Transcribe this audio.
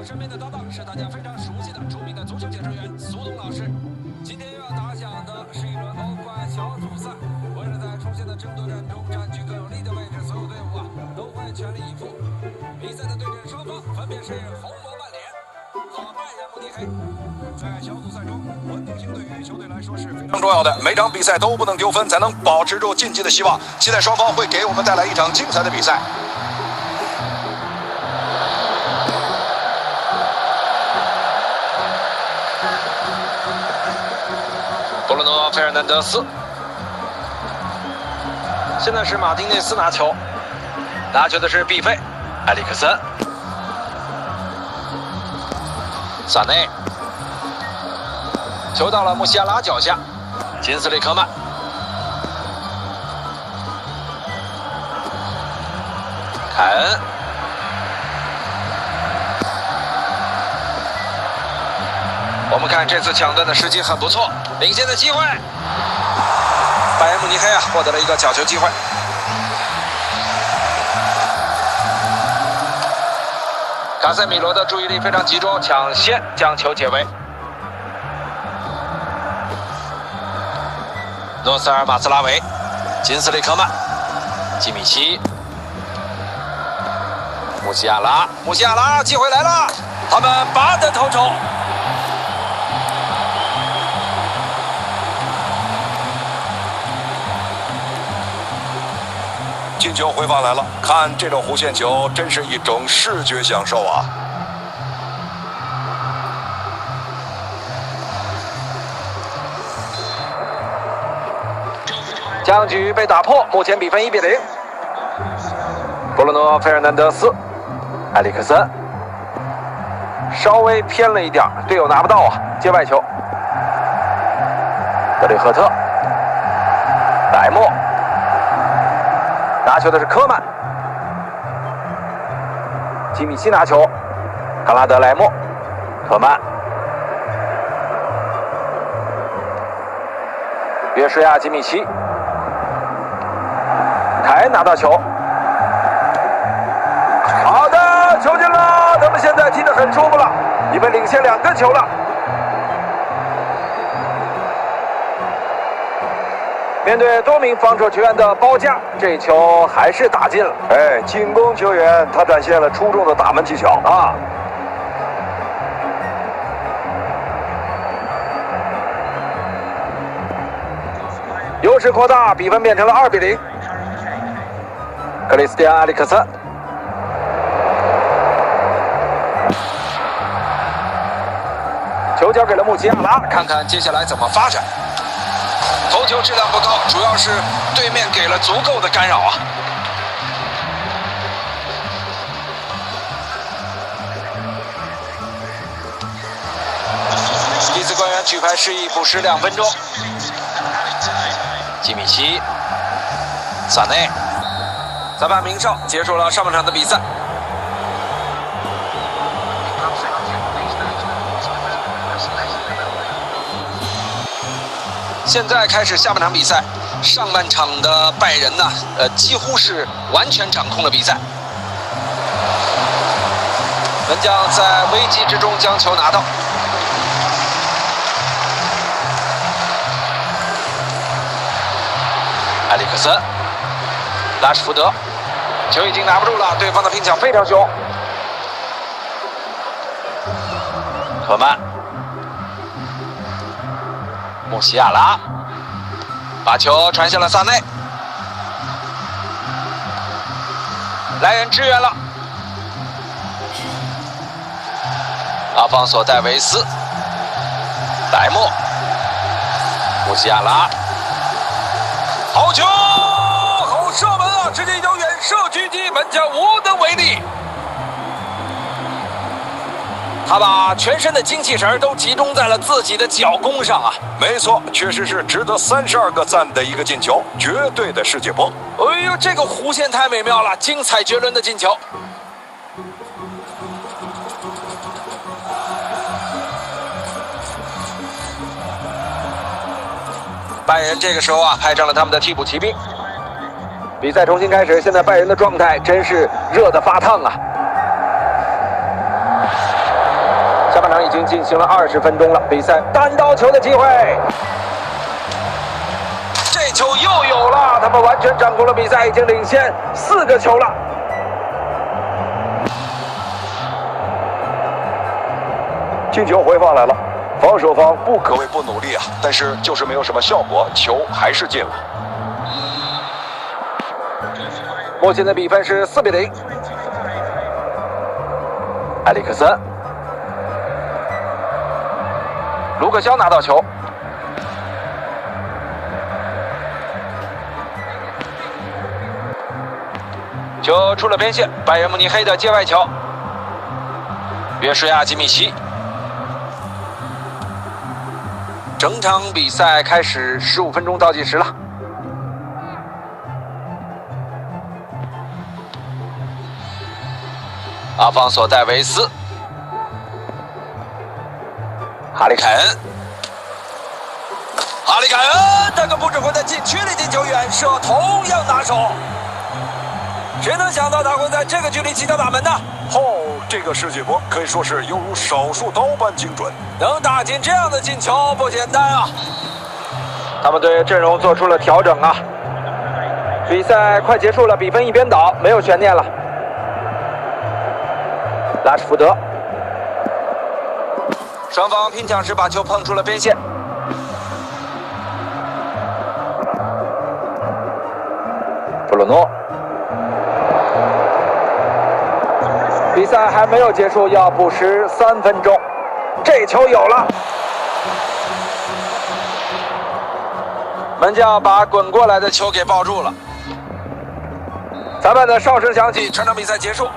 我身边的搭档是大家非常熟悉的著名的足球解说员苏东老师。今天要打响的是一轮欧冠小组赛，为了在出现的争夺战中占据更有利的位置，所有队伍都会全力以赴。比赛的对阵双方分别是红魔曼联和拜仁慕尼黑。在小组赛中，稳定性对于球队来说是非常重要的，每场比赛都不能丢分，才能保持住晋级的希望。期待双方会给我们带来一场精彩的比赛。布鲁诺·费尔南德斯，现在是马丁内斯拿球，拿球的是毕费，埃里克森，萨内，球到了穆西亚拉脚下，金斯利科曼，凯恩，我们看这次抢断的时机很不错，领先的机会，拜仁慕尼黑获得了一个角球机会。卡塞米罗的注意力非常集中，抢先将球解围。诺塞尔马斯拉维，金斯利科曼，基米希，穆西亚拉，机会来了，他们拔得头筹。进球回放来了，看这种弧线球真是一种视觉享受啊！僵局被打破，目前比分1-0。布鲁诺·费尔南德斯，埃里克森，稍微偏了一点，队友拿不到啊，接外球。德里赫特，莱莫。拿球的是科曼，基米希拿球，康拉德莱莫，科曼，约什亚基米希，凯恩拿到球，好的，球进了，他们现在踢得很舒服了，你们领先2个球了。面对多名防守球员的包夹，这球还是打进了。进攻球员他展现了出众的打门技巧啊！优势扩大，比分变成了2-0。克里斯蒂安·埃里克森，球交给了穆西亚拉，看看接下来怎么发展。头球质量不高，主要是对面给了足够的干扰啊。第四官员举牌示意补时2分钟。基米希、萨内，裁判鸣哨，结束了上半场的比赛。现在开始下半场比赛，上半场的拜仁呢，几乎是完全掌控了比赛。门将在危机之中将球拿到。埃里克森，拉什福德，球已经拿不住了，对方的拼抢非常凶。科曼。穆西亚拉把球传向了萨内，来人支援了。阿方索·戴维斯，莱莫，穆西亚拉，好球，好射门啊！直接一脚远射狙击，门将无能为力。他把全身的精气神都集中在了自己的脚弓上啊！没错，确实是值得32个赞的一个进球，绝对的世界波。哎呦，这个弧线太美妙了，精彩绝伦的进球。拜仁这个时候派上了他们的替补骑兵。比赛重新开始，现在拜仁的状态真是热得发烫啊！经进行了20分钟了，比赛单刀球的机会，这球又有了，他们完全掌控了比赛，已经领先4个球了。进球回放来了，防守方不可谓不努力啊，但是就是没有什么效果，球还是进了。目前的比分是4比0。埃里克森，卢克肖拿到球，球出了边线，拜仁慕尼黑的界外球，约什亚基米奇。整场比赛开始15分钟倒计时了。阿方索·戴维斯，哈里凯恩，这个不只会在禁区里进球，远射同样拿手。谁能想到他会在这个距离起脚打门呢？这个世界波可以说是犹如少数刀般精准，能打进这样的进球不简单啊！他们对阵容做出了调整啊。比赛快结束了，比分一边倒，没有悬念了。拉什福德，双方拼抢时把球碰出了边线。布鲁诺，比赛还没有结束，要补时3分钟。这球有了，门将把滚过来的球给抱住了。裁判的哨声响起，全场比赛结束。